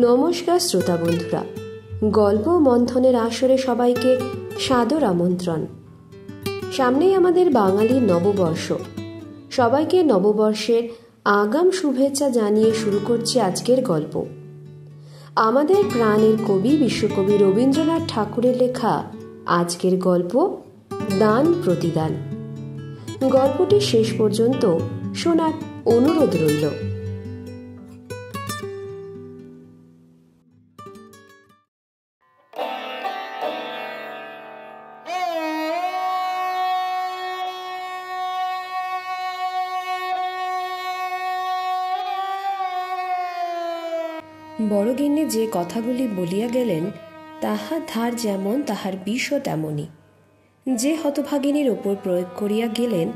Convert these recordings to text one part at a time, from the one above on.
নমস্কার শ্রোতা বন্ধুরা, গল্প মন্থনের আসরে সবাইকে সাদর আমন্ত্রণ। সামনেই আমাদের বাঙালির নববর্ষ। সবাইকে নববর্ষের আগাম শুভেচ্ছা জানিয়ে শুরু করছি আজকের গল্প। আমাদের প্রাণের কবি বিশ্বকবি রবীন্দ্রনাথ ঠাকুরের লেখা আজকের গল্প দান প্রতিদান। গল্পটি শেষ পর্যন্ত শোনার অনুরোধ রইল। বড়গিন্নি যে কথাগুলি বলিয়া গেলেন, তাহার ধার যেমন তাহার বিষও তেমনি। যে হতভাগিনীর ওপর প্রয়োগ করিয়া গেলেন,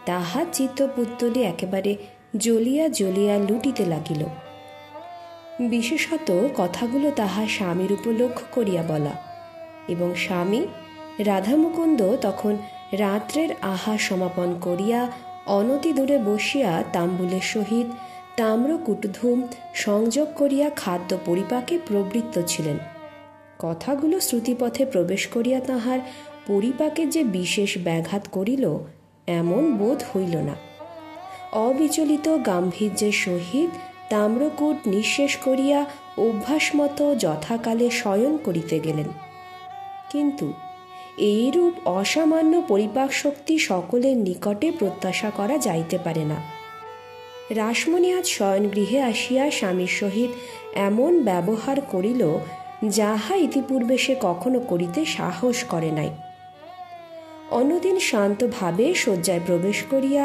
তাহার চিত্তপুত্তলি একেবারে জ্বলিয়া জ্বলিয়া লুটিতে লাগিল। বিশেষত কথাগুলো তাহার স্বামীর উপলক্ষ করিয়া বলা, এবং স্বামী রাধামুকুন্দ তখন রাত্রের আহার সমাপন করিয়া অনতি দূরে বসিয়া তাম্বুলের সহিত তাম্রকূটধূম সংযোগ করিয়া খাদ্য পরিপাকে প্রবৃত্ত ছিলেন। কথাগুলো শ্রুতিপথে প্রবেশ করিয়া তাহার পরিপাকে যে বিশেষ ব্যাঘাত করিল, এমন বোধ হইল না। অবিচলিত গাম্ভীর্যের সহিত তাম্রকূট নিঃশেষ করিয়া অভ্যাসমতো যথাকালে শয়ন করিতে গেলেন। কিন্তু এইরূপ অসামান্য পরিপাক শক্তি সকলের নিকটে প্রত্যাশা করা যাইতে পারে না। রাসমণি আজ শয়নগৃহে আসিয়া স্বামীর সহিত এমন ব্যবহার করিল, যাহা ইতিপূর্বে সে কখনো করিতে সাহস করে নাই। অন্যদিন শান্তভাবে শয্যায় প্রবেশ করিয়া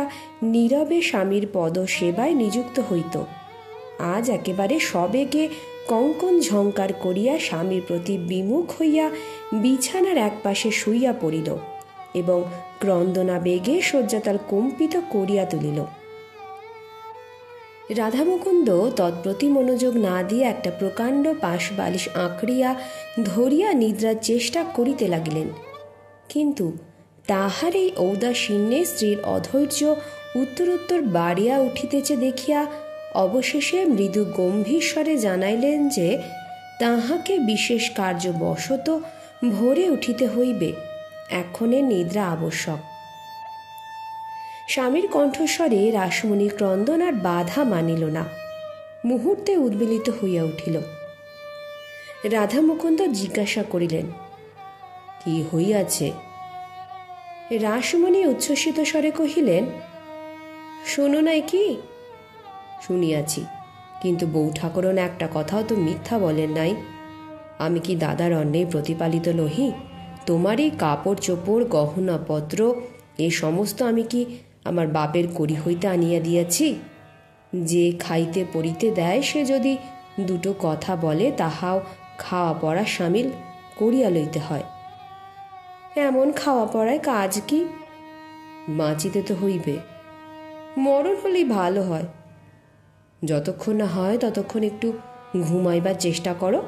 নীরবে স্বামীর পদ সেবায় নিযুক্ত হইত। আজ একেবারে সবেগে কঙ্কন ঝঙ্কার করিয়া স্বামীর প্রতি বিমুখ হইয়া বিছানার একপাশে শুইয়া পড়িল এবং ক্রন্দনা বেগে শয্যাতল কম্পিত করিয়া তুলিল। রাধামুকুন্দ তৎপ্রতি মনোযোগ না দিয়ে একটা প্রকাণ্ড পাশ বালিশ আঁকড়িয়া ধরিয়া নিদ্রার চেষ্টা করিতে লাগিলেন। কিন্তু তাহার এই ঔদাসীন্যে স্ত্রীর অধৈর্য উত্তরোত্তর বাড়িয়া উঠিতেছে দেখিয়া অবশেষে মৃদু গম্ভীর স্বরে জানাইলেন যে তাহাকে বিশেষ কার্যবশত ভোরে উঠিতে হইবে, এক্ষণে নিদ্রা আবশ্যক। স্বামীর কণ্ঠস্বরে রাসমণির ক্রন্দন আর বাধা মানিল না, মুহূর্তে উদ্বেলিত হইয়া উঠিল। রাধামুকুন্দ জিজ্ঞাসা করিলেন, কি হইয়াছে? রাসমণি উচ্ছ্বসিত স্বরে কহিলেন, শোনো নাই কি? শুনিয়াছি, কিন্তু বউ ঠাকুরন একটা কথাও তো মিথ্যা বলেন নাই। আমি কি দাদার অন্যায় প্রতিপালিত নহি? তোমার এই কাপড় চোপড় গহনাপত্র এ সমস্ত আমি কি আমার বাপের কড়ি হইতে আনিয়া দিয়াছি? যে খাইতে পরিতে দেয় সে যদি দুটো কথা বলে, তাহাও খাওয়া পড়া সামিল করিয়া লইতে হয়। এমন খাওয়া পড়ায় কাজ কি? বাঁচিতে তো হইবে, মরণ হলেই ভালো হয়। যতক্ষণ না হয় ততক্ষণ একটু ঘুমাইবার চেষ্টা করো,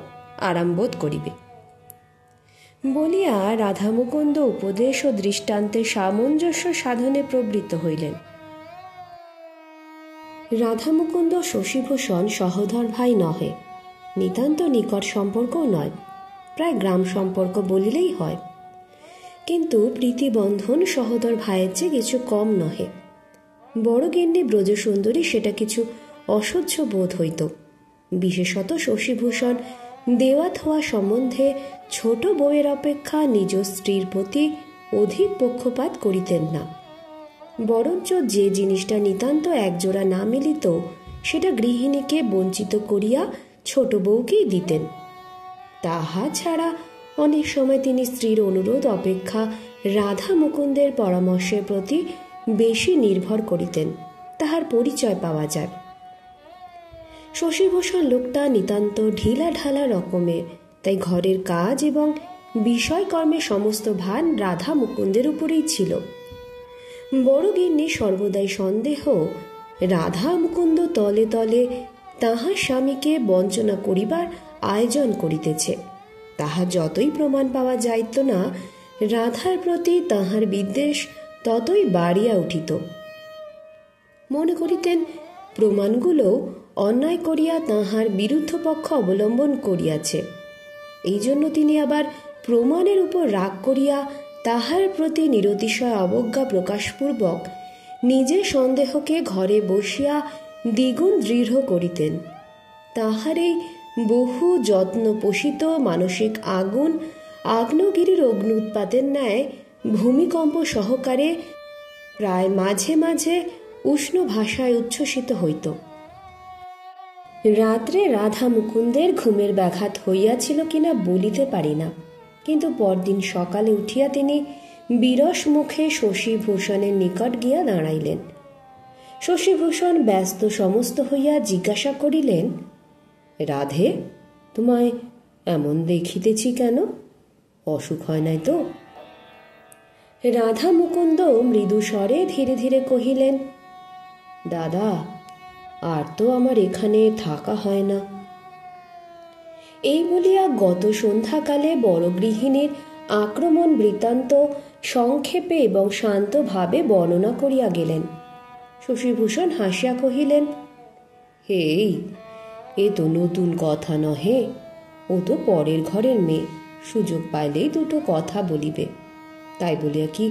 আরাম বোধ করিবে। বলিয়া রাধামুকুন্দ উপদেশ ও দৃষ্টান্তের সামঞ্জস্য সাধনে প্রবৃত্ত হইলেন। রাধামুকুন্দ শশীভূষণ সহোদর ভাই নহে, নিতান্ত নিকট সম্পর্কও নয়, প্রায় গ্রাম সম্পর্ক বলিলেই হয়। কিন্তু প্রীতিবন্ধন সহোদর ভাইয়ের চেয়ে কিছু কম নহে। বড়গিন্নি ব্রজসুন্দরী সেটা কিছু অসহ্য বোধ হইত। বিশেষত শশীভূষণ দেওয়া থোয়া সম্বন্ধে ছোট বউয়ের অপেক্ষা নিজ স্ত্রীর প্রতি অধিক পক্ষপাত করিতেন না। বরঞ্চ যে জিনিসটা নিতান্ত একজোড়া না মিলিত, সেটা গৃহিণীকে বঞ্চিত করিয়া ছোট বউকেই দিতেন। তাহা ছাড়া অনেক সময় তিনি স্ত্রীর অনুরোধ অপেক্ষা রাধা মুকুন্দের পরামর্শের প্রতি বেশি নির্ভর করিতেন, তাহার পরিচয় পাওয়া যায়। শশীভূষণ লোকটা নিতান্ত ঢিলা ঢালা রকমের, তাই ঘরের কাজ এবং বিষয়কর্মে সমস্ত ভার রাধা মুকুন্দের উপরেই ছিল। বড়গিন্নি সর্বদাই সন্দেহ রাধা মুকুন্দ তলে তলে তাহার স্বামীকে বঞ্চনা করিবার আয়োজন করিতেছে। তাহা যতই প্রমাণ পাওয়া যাইত না, রাধার প্রতি তাহার বিদ্বেষ ততই বাড়িয়া উঠিত। মনে করিতেন প্রমাণগুলো অন্যায় করিয়া তাহার বিরুদ্ধ পক্ষ অবলম্বন করিয়াছে। এই জন্য তিনি আবার প্রমাণের উপর রাগ করিয়া তাহার প্রতি নিরতিশয় অবজ্ঞা প্রকাশপূর্বক নিজের সন্দেহকে ঘরে বসিয়া দ্বিগুণ দৃঢ় করিতেন। তাহার এই বহু যত্ন পোষিত মানসিক আগুন আগ্নেয়গিরির অগ্ন্যুৎপাতের ন্যায় ভূমিকম্প সহকারে প্রায় মাঝে মাঝে উষ্ণ ভাষায় উচ্ছ্বসিত হইত। রাত্রে রাধা মুকুন্দের ঘুমের ব্যাঘাত হইয়াছিল কিনা বলিতে পারি না, কিন্তু পরদিন সকালে উঠিয়া তিনি বিরস মুখে শশীভূষণের নিকট গিয়া দাঁড়াইলেন। শশীভূষণ ব্যস্ত সমস্ত হইয়া জিজ্ঞাসা করিলেন, রাধে, তোমায় এমন দেখিতেছি কেন? অসুখ হয় নাই তো? রাধা মুকুন্দ মৃদু স্বরে ধীরে ধীরে কহিলেন, দাদা, আর তো আমার এখানে থাকা হয় না। এই বলিয়া গত সন্ধ্যাকালে বড় গৃহিণীর আক্রমণ বৃত্তান্ত সংক্ষেপে এবং শান্তভাবে বর্ণনা করিয়া গেলেন। শশীভূষণ হাসিয়া কহিলেন, হেই, এ তো নতুন কথা নহে। ও তো পরের ঘরের মেয়ে, সুযোগ পাইলেই দুটো কথা বলিবে, তাই বলিয়া কি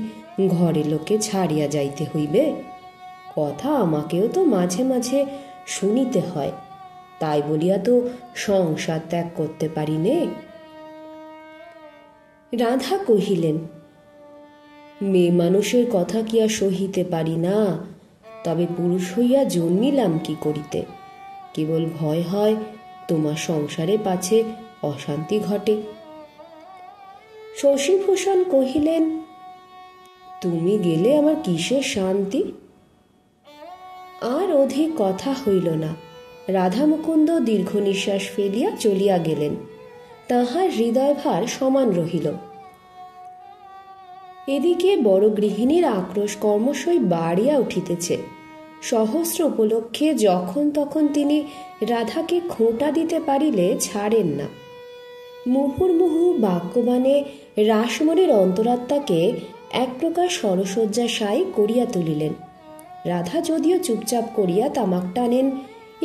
ঘরের লোককে ছাড়িয়া যাইতে হইবে? কথা আমাকেও তো মাঝে মাঝে শুনিতে হয়, তাই বলিয়া তো সংসার ত্যাগ করতে পারি নে। রাধা কহিলেন, মেয়ে মানুষের কথা কি আর সহিতে পারি না? তবে পুরুষ হইয়া জন্মিলাম কি করিতে? কেবল ভয় হয় তোমার সংসারে পাছে অশান্তি ঘটে। শশীভূষণ কহিলেন, তুমি গেলে আমার কিসের শান্তি? আর অধিক কথা হইল না। রাধা মুকুন্দ দীর্ঘ নিঃশ্বাস ফেলিয়া চলিয়া গেলেন। তাহার হৃদয়ভার সমান রহিল। এদিকে বড় গৃহিণীর আক্রোশ ক্রমশই বাড়িয়া উঠিতেছে। সহস্র উপলক্ষে যখন তখন তিনি রাধাকে খোঁটা দিতে পারিলে ছাড়েন না। মুহুর্মুহু বাক্যবাণে রাসমণির অন্তরাত্মাকে এক প্রকার সরসজ্জাশায়ী করিয়া তুলিলেন। রাধা যদিও চুপচাপ করিয়া তামাক টানেন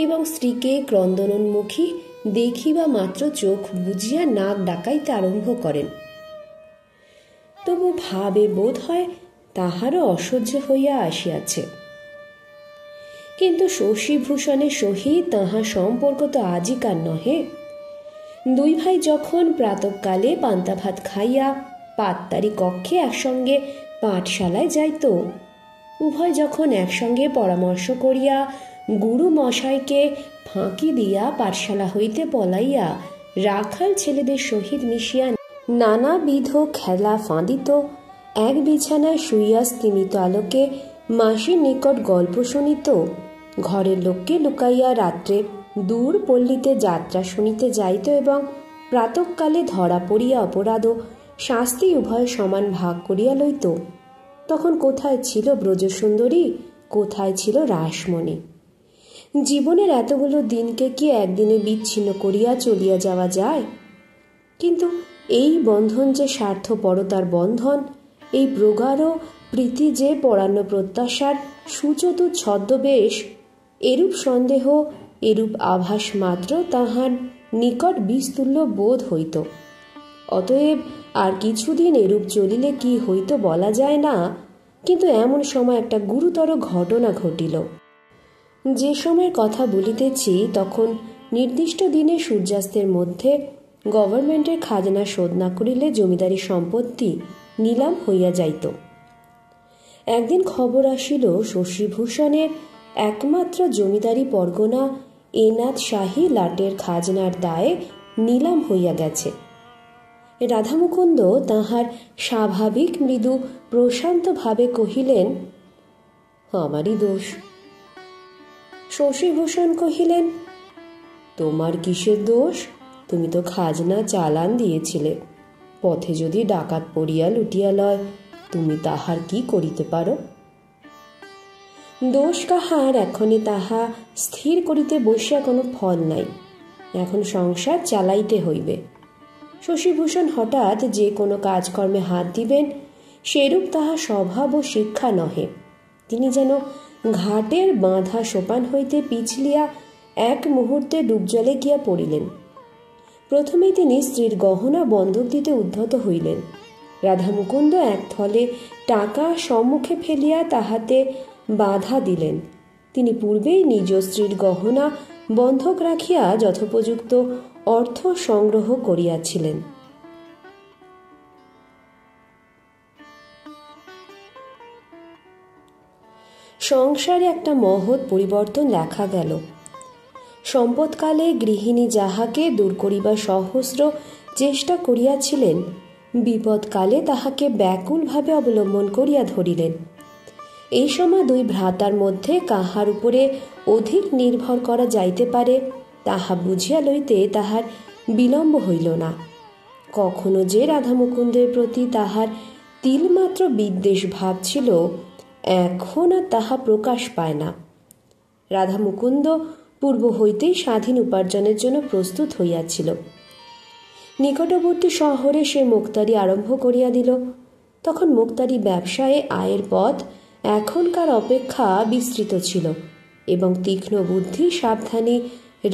এবং স্ত্রীকে ক্রন্দনোন্মুখী দেখিবা মাত্র চোখ বুজিয়া নাক ডাকাইতে আরম্ভ করেন, তবু ভাবে বোধ হয় তাহারও অসহ্য হইয়া আসিয়াছে। কিন্তু শশীভূষণের সহিত তাহার সম্পর্ক তো আজিকার নহে। দুই ভাই যখন প্রাতঃকালে পান্তা ভাত খাইয়া পাত্তারি কক্ষে একসঙ্গে পাঠশালায় যাইত, উভয় যখন একসঙ্গে পরামর্শ করিয়া গুরু মশাইকে ফাঁকি দিয়া পাঠশালা হইতে পলাইয়া রাখাল ছেলেদের সহিত মিশিয়া নানাবিধ খেলা ফাঁদিত, এক বিছানায় শুইয়া স্তিমিত আলোকে মাসির নিকট গল্প শুনিত, ঘরের লোককে লুকাইয়া রাত্রে দূর পল্লীতে যাত্রা শুনিতে যাইত এবং প্রাতঃকালে ধরা পড়িয়া অপরাধ ও শাস্তি উভয় সমান ভাগ করিয়া লইত, তখন কোথায় ছিল ব্রজসুন্দরী, কোথায় ছিল রাসমণি? জীবনের এতগুলো দিনকে কি একদিনে বিচ্ছিন্ন করিয়া চলিয়া যাওয়া যায়? কিন্তু এই বন্ধন যে স্বার্থপরতার বন্ধন, এই প্রগাঢ় প্রীতি যে পরান্ন প্রত্যাশার সুচতুর ছদ্মবেশ, এরূপ সন্দেহ, এরূপ আভাস মাত্র তাহার নিকট বিস্তুল্য বোধ হইত। অতএব আর কিছুদিন এরূপ চলিলে কি হইত বলা যায় না, কিন্তু এমন সময় একটা গুরুতর ঘটনা ঘটিল। যে সময়ের কথা বলিতেছি তখন নির্দিষ্ট দিনে সূর্যাস্তের মধ্যে গভর্নমেন্টের খাজনা শোধ না করিলে জমিদারি সম্পত্তি নিলাম হইয়া যাইত। একদিন খবর আসিল শশীভূষণের একমাত্র জমিদারি পরগনা এনাথ শাহী লাটের খাজনার দায়ে নিলাম হইয়া গেছে। রাধামুকুন্দ তাহার স্বাভাবিক মৃদু প্রশান্ত ভাবে কহিলেন, আমারই দোষ। শশীভূষণ কহিলেন, তোমার কিসের দোষ? তুমি তো খাজনা চালান দিয়েছিলে। পথে যদি ডাকাত পড়িয়া লুটিয়া লয়, তুমি তাহার কি করিতে পারো? দোষ কাহার এখনই তাহা স্থির করিতে বসিয়া কোনো ফল নাই। এখন সংসার চালাইতে হইবে। শশীভূষণ হঠাৎ যে কোনো কাজকর্মে হাত দিবেন, সেরূপ তাহা স্বভাব ও শিক্ষা নহে। তিনি যেন ঘাটের বাঁধা সোপান হইতে পিছলিয়া এক মুহূর্তে ডুবজলে গিয়া পড়িলেন। প্রথমেই তিনি স্ত্রীর গহনা বন্ধক দিতে উদ্ধত হইলেন। রাধামুকুন্দ এক থলে টাকা সম্মুখে ফেলিয়া তাহাতে বাধা দিলেন। তিনি পূর্বেই নিজ স্ত্রীর গহনা বন্ধক রাখিয়া যথোপযুক্ত অর্থ সংগ্রহ করিয়াছিলেন। সংসারে একটা মহৎ পরিবর্তন দেখা গেল। সম্পদকালে গৃহিণী যাহাকে দূর করিবার সহস্র চেষ্টা করিয়াছিলেন, বিপদকালে তাহাকে ব্যাকুলভাবে অবলম্বন করিয়া ধরিলেন। এই সময় দুই ভ্রাতার মধ্যে কাহার উপরে অধিক নির্ভর করা যাইতে পারে তাহা বুঝিয়া লইতে তাহার বিলম্ব হইল না। কখনো যে রাধামুকুন্দের প্রতি তাহার তিলমাত্র বিদ্বেষ ভাব ছিল, এখন আর তাহা প্রকাশ পায় না। রাধামুকুন্দ পূর্ব হইতেই স্বাধীন উপার্জনের জন্য প্রস্তুত হইয়াছিল। নিকটবর্তী শহরে সে মুক্তারি আরম্ভ করিয়া দিল। তখন মুক্তারি ব্যবসায়ে আয়ের পথ এখনকার অপেক্ষা বিস্তৃত ছিল এবং তীক্ষ্ণ বুদ্ধি সাবধানী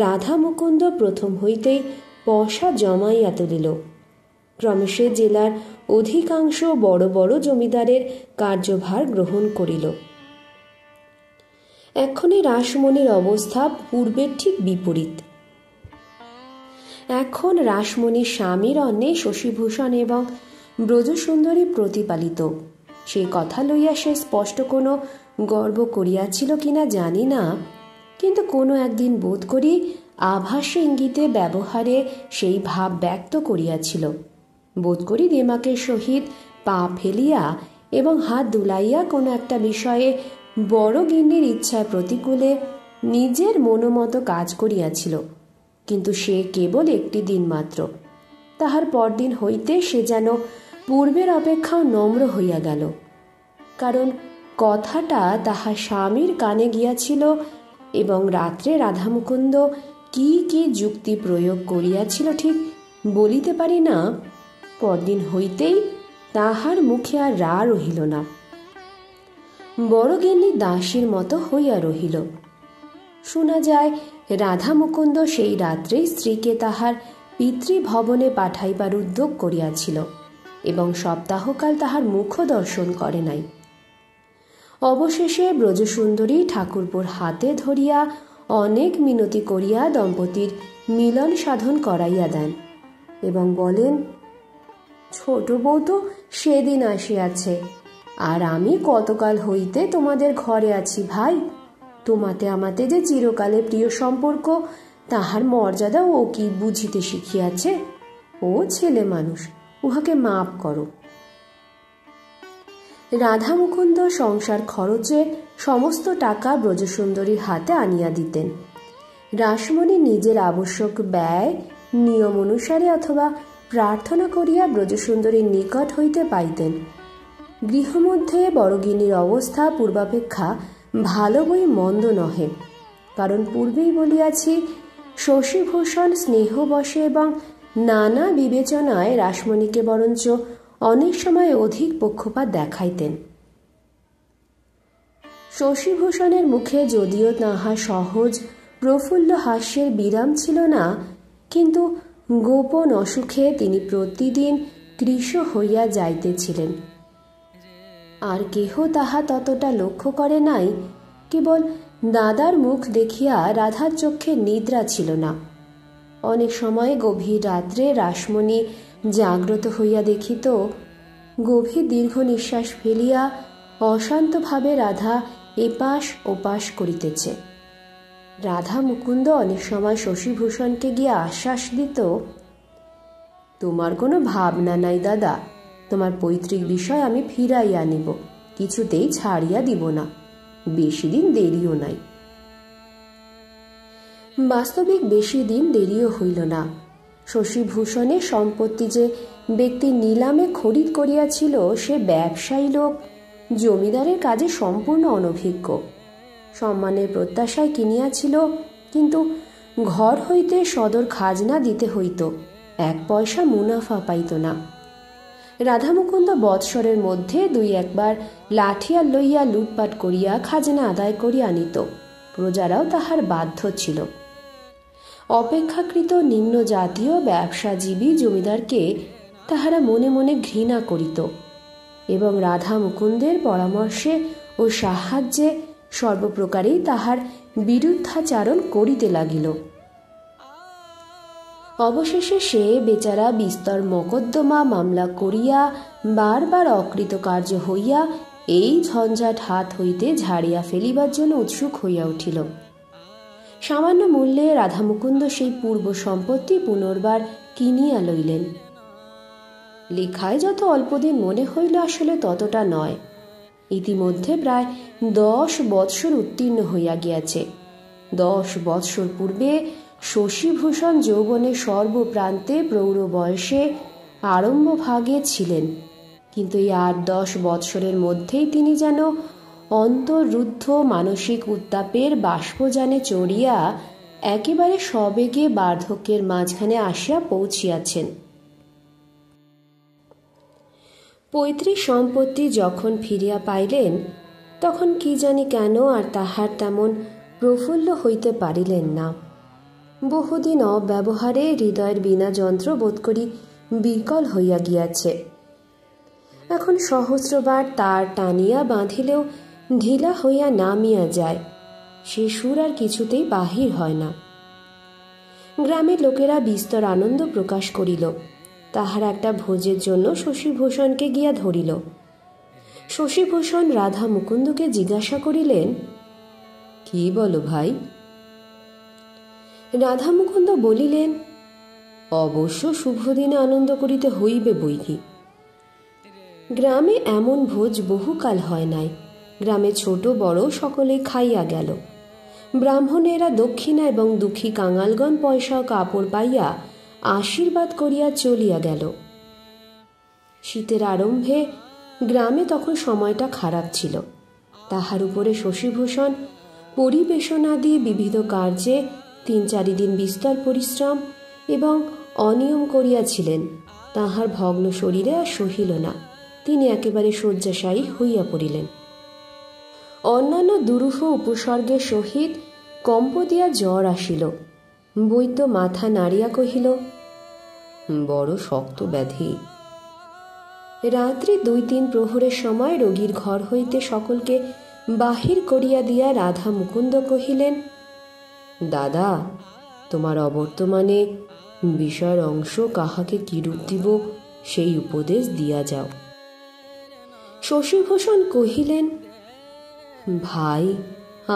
রাধামুকুন্দ প্রথম হইতেই পয়সা জমাইয়া তুলিল। ক্রমে সে জেলার অধিকাংশ বড় বড় জমিদারের কার্যভার গ্রহণ করিল। এক্ষণে রাসমণির অবস্থা পূর্বের ঠিক বিপরীত। এখন রাসমণির স্বামীর অন্নে শশীভূষণ এবং ব্রজসুন্দরী প্রতিপালিত। সেই কথা লইয়া সে স্পষ্ট কোনো গর্ব করিয়াছিল কিনা জানি না, কিন্তু কোনো একদিন বোধ করি আভাসে ইঙ্গিতে ব্যবহারে সেই ভাব ব্যক্ত করিয়াছিল। বোধ করি দিমাকের সহিত পা ফেলিয়া এবং হাত দুলাইয়া কোনো একটা বিষয়ে বড় গিন্নির ইচ্ছার প্রতিকূলে নিজের মনোমত কাজ করিয়াছিল, কিন্তু সে কেবল একটি দিন মাত্র। তাহার পরদিন হইতে সে যেন পূর্বের অপেক্ষাও নম্র হইয়া গেল, কারণ কথাটা তাহার স্বামীর কানে গিয়াছিল এবং রাত্রে রাধামুকুন্দ কি কি যুক্তি প্রয়োগ করিয়াছিল ঠিক বলিতে পারি না। পরদিন হইতেই তাহার মুখে আর রা রহিল না, বড়গিন্নি দাসীর মতো হইয়া রহিল। শোনা যায় রাধামুকুন্দ সেই রাত্রেই স্ত্রীকে তাহার পিতৃভবনে পাঠাইবার উদ্যোগ করিয়াছিল এবং সপ্তাহকাল তাহার মুখ দর্শন করে নাই। অবশেষে ব্রজসুন্দরী ঠাকুরপুর হাতে ধরিয়া অনেক মিনতি করিয়া দম্পতির মিলন সাধন করাইয়া দেন এবং বলেন, ছোট বউ তো সেদিন আসিয়াছে, আর আমি কতকাল হইতে তোমাদের ঘরে আছি ভাই। তোমাতে আমাতে যে চিরকালে প্রিয় সম্পর্ক, তাহার মর্যাদা ও কি বুঝিতে শিখিয়াছে? ও ছেলে মানুষ, উহাকে মাপ করো। রাধামুকুন্দ সংসার খরচে সমস্ত টাকা ব্রজসুন্দরীর হাতে আনিয়া দিতেন। রাসমণি নিজের আবশ্যক ব্যয় নিয়ম অনুসারে অথবা প্রার্থনা করিয়া ব্রজসুন্দরীর নিকট হইতে পাইতেন। গৃহমধ্যে বড়গিন্নির অবস্থা পূর্বাপেক্ষা ভালো বই মন্দ নহে, কারণ পূর্বেই বলিয়াছি শশীভূষণ স্নেহবশে এবং নানা বিবেচনায় রাসমণিকে বরঞ্চ অনেক সময় অধিক পক্ষপাত দেখাইতেন। শশীভূষণের মুখে যদিও তাহার সহজ প্রফুল্ল হাস্যের বিরাম ছিল না, কিন্তু গোপন অসুখে তিনি প্রতিদিন কৃশ হইয়া যাইতেছিলেন। আর কেহ তাহা ততটা লক্ষ্য করে নাই। কেবল দাদার মুখ দেখিয়া রাধার চক্ষে নিদ্রা ছিল না। অনেক সময় গভীর রাত্রে রাসমণি জাগ্রত হইয়া দেখিত, গভীর দীর্ঘ নিঃশ্বাস ফেলিয়া অশান্তভাবে রাধা এপাশ ওপাশ করিতেছে। রাধা মুকুন্দ অনেক সময় শশীভূষণকে গিয়া আশ্বাস দিত, তোমার কোনো ভাবনা নাই দাদা, তোমার পৈতৃক বিষয় আমি ফিরাইয়া আনিব, কিছুতেই ছাড়িয়া দিব না, বেশি দিন দেরিও নাই। বাস্তবিক বেশি দিন দেরিও হইল না। শশীভূষণের সম্পত্তি যে ব্যক্তি নিলামে খরিদ করিয়াছিল, সে ব্যবসায়ী লোক, জমিদারের কাজে সম্পূর্ণ অনভিজ্ঞ। সম্মানের প্রত্যাশায় কিনিয়াছিল, কিন্তু ঘর হইতে সদর খাজনা দিতে হইত, 1 পয়সা মুনাফা পাইত না। রাধামুকুন্দ বৎসরের মধ্যে 2-1 বার লাঠিয়াল লইয়া লুটপাট করিয়া খাজনা আদায় করিয়া আনিত। প্রজারাও তাহার বাধ্য ছিল। অপেক্ষাকৃত নিম্ন জাতীয় ব্যবসাজীবী জমিদারকে তাহারা মনে মনে ঘৃণা করিত এবং রাধা মুকুন্দের পরামর্শে ও সাহায্যে সর্বপ্রকারেই তাহার বিরুদ্ধাচারণ করিতে লাগিল। অবশেষে সে বেচারা বিস্তর মকদ্দমা মামলা করিয়া বারবার অকৃতকার্য হইয়া এই ঝঞ্ঝাট হাত হইতে ঝাড়িয়া ফেলিবার জন্য উৎসুক হইয়া উঠিল। সামান্য মূল্যে রাধামুকুন্দ সেই পূর্ব সম্পত্তি পুনর্বার কিনিয়া লইলেন। লেখায় যত অল্পদিন মনে হইল আসলে ততটা নয়। ইতিমধ্যে প্রায় 10 বৎসর উত্তীর্ণ হইয়া গিয়াছে। 10 বৎসর পূর্বে শশীভূষণ যৌবনের সর্বপ্রান্তে প্রৌঢ় বয়সে আরম্ভ ভাগে ছিলেন, কিন্তু এই 8-10 বৎসরের মধ্যেই তিনি যেন অন্তর্রুদ্ধ মানসিক উত্তাপের বাষ্পযানে চড়িয়া একেবারে সবেগে বার্ধক্যের মাঝখানে আসিয়া পৌঁছিয়াছেন। পৈতৃক সম্পত্তি যখন ফিরিয়া পাইলেন তখন কি জানি কেন আর তাহার তেমন প্রফুল্ল হইতে পারিলেন না। বহুদিন অব্যবহারে হৃদয়ের বীণা যন্ত্র বোধ করি বিকল হইয়া গিয়াছে। এখন সহস্রবার তার টানিয়া বাঁধিলেও ঢিলা হইয়া নামিয়া যায়, সে সুর আর কিছুতেই বাহির হয় না। গ্রামের লোকেরা বিস্তর আনন্দ প্রকাশ করিল। তাহার একটা ভোজের জন্য শশীভূষণকে গিয়া ধরিল। শশীভূষণ রাধা মুকুন্দকে জিজ্ঞাসা করিলেন, কি বলো ভাই? রাধা মুকুন্দ বলিলেন, অবশ্য শুভদিনে আনন্দ করিতে হইবে বৈকি। গ্রামে এমন ভোজ বহুকাল হয় নাই। গ্রামে ছোট বড় সকলেই খাইয়া গেল। ব্রাহ্মণেরা দক্ষিণা এবং দুঃখী কাঙালগণ পয়সা ও কাপড় পাইয়া আশীর্বাদ করিয়া চলিয়া গেল। শীতের আরম্ভে গ্রামে তখন সময়টা খারাপ ছিল। তাহার উপরে শশীভূষণ পরিবেশনাদি বিবিধ কার্যে 3-4 দিন বিস্তর পরিশ্রম এবং অনিয়ম করিয়াছিলেন। তাহার ভগ্ন শরীরে আর সহিল না, তিনি একেবারে শয্যাশায়ী হইয়া পড়িলেন। অন্যান্য দুরূহ উপসর্গের সহিত কম্প দিয়া জ্বর আসিল। বৈদ্য মাথা নাড়িয়া কহিল, বড় শক্ত ব্যাধি। রাত্রি 2-3 প্রহরের সময় রোগীর ঘর হইতে সকলকে বাহির করিয়া দিয়া রাধা মুকুন্দ কহিলেন, দাদা, তোমার অবর্তমানে বিষয়ের অংশ কাহাকে কিরূপ দিব সেই উপদেশ দিয়া যাও। শশীভূষণ কহিলেন, ভাই,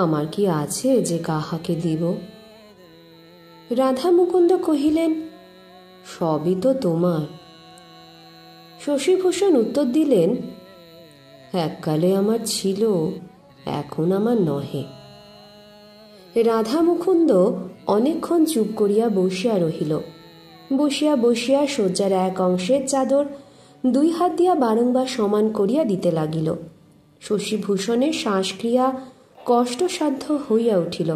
আমার কি আছে যে কাহাকে দিব? রাধা মুকুন্দ কহিলেন, সবই তো তোমার। শশীভূষণ উত্তর দিলেন, এককালে আমার ছিল, এখন আমার নহে। রাধা মুকুন্দ অনেকক্ষণ চুপ করিয়া বসিয়া রহিল। বসিয়া বসিয়া শয্যার এক অংশের চাদর 2 হাত দিয়া বারংবার সমান করিয়া দিতে লাগিল। শশীভূষণের শ্বাসক্রিয়া কষ্টসাধ্য হইয়া উঠিল।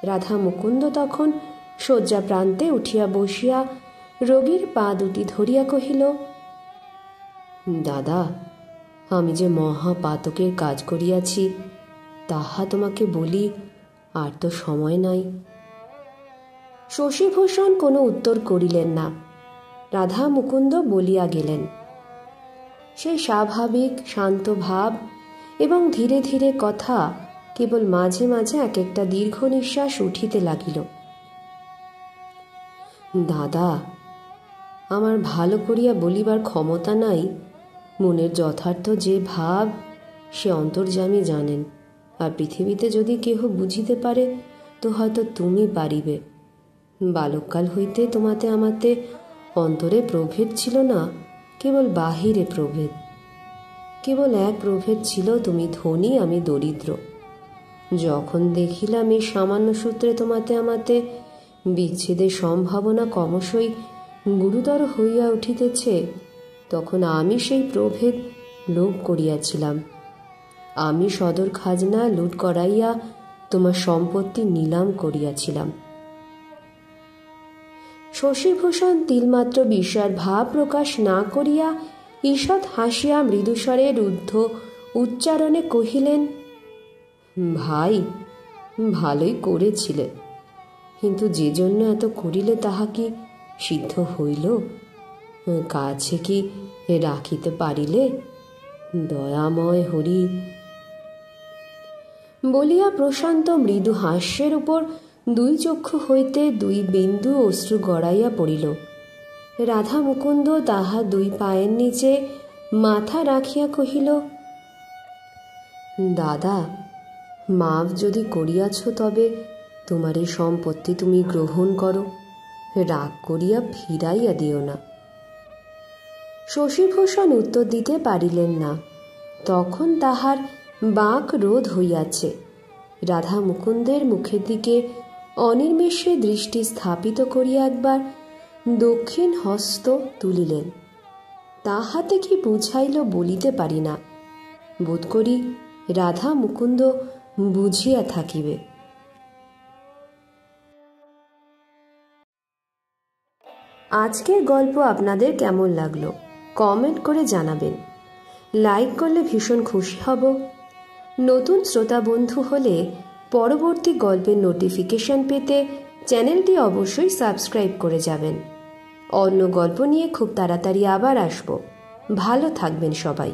রাধা মুকুন্দ তখন শয্যা প্রান্তে উঠিয়া বসিয়া রোগীর পা দুটি ধরিয়া কহিল, দাদা, আমি যে মহাপাতকের কাজ করিয়াছি তাহা তোমাকে বলি, আর তো সময় নাই। শশীভূষণ কোনো উত্তর করিলেন না। রাধা মুকুন্দ বলিয়া গেলেন। সেই স্বাভাবিক শান্ত ভাব এবং ধীরে ধীরে কথা কেবল মাঝে মাঝে এক একটা দীর্ঘ নিঃশ্বাস উঠিতে লাগিল। দাদা, আমার ভালো করিয়া বলিবার ক্ষমতা নাই। মনের যথার্থ যে ভাব সে অন্তর্যামী জানেন, আর পৃথিবীতে যদি কেহ বুঝিতে পারে তো হয়তো তুমি পারিবে। বালককাল হইতে তোমাতে আমাতে অন্তরে প্রভেদ ছিল না, কেবল বাহিরে প্রভেদ। কেবল এক প্রভেদ ছিল, তুমি ধনী, আমি দরিদ্র। যখন দেখিলাম এই সামান্য সূত্রে তোমাতে আমাতে বিচ্ছেদের সম্ভাবনা ক্রমশই গুরুতর হইয়া উঠিতেছে, তখন আমি সেই প্রভেদ লোপ করিয়াছিলাম। আমি সদর খাজনা লুট করাইয়া তোমার সম্পত্তি নিলাম করিয়াছিলাম। শশীভূষণ তিলমাত্র বিস্ময়ের ভাব প্রকাশ না করিয়া ঈষৎ হাসিয়া মৃদুস্বরে রুদ্ধ উচ্চারণে কহিলেন, ভাই, ভালোই করেছিলে। কিন্তু যে জন্য এত করিলে তাহা কি সিদ্ধ হইল? কাছে কি রাখিতে পারিলে? দয়াময় হরি। বলিয়া প্রশান্ত মৃদু হাস্যের উপর দুই চক্ষু হইতে দুই বিন্দু অশ্রু গড়াইয়া পড়িল। রাধা মুকুন্দ তাহা দুই পায়ের নিচে মাথা রাখিয়া কহিল, দাদা, মাফ যদি করিয়াছ তবে তোমার এই সম্পত্তি তুমি গ্রহণ করো, রাগ করিয়া ফিরাইয়া দিও না। শশীভূষণ উত্তর দিতে পারিলেন না, তখন তাহার বাক রোধ হইয়াছে। রাধা মুকুন্দের মুখের দিকে অনির্মেষে দৃষ্টি স্থাপিত করিয়া একবার দক্ষিণ হস্ত তুলিলেন। তাহাতে কি বুঝাইল বলিতে পারি না, বোধ করি রাধা মুকুন্দ বুঝিয়া থাকিবে। আজকের গল্প আপনাদের কেমন লাগলো কমেন্ট করে জানাবেন। লাইক করলে ভীষণ খুশি হব। নতুন শ্রোতা বন্ধু হলে পরবর্তী গল্পের নোটিফিকেশন পেতে চ্যানেলটি অবশ্যই সাবস্ক্রাইব করে যাবেন। অন্য গল্প নিয়ে খুব তাড়াতাড়ি আবার আসব। ভালো থাকবেন সবাই।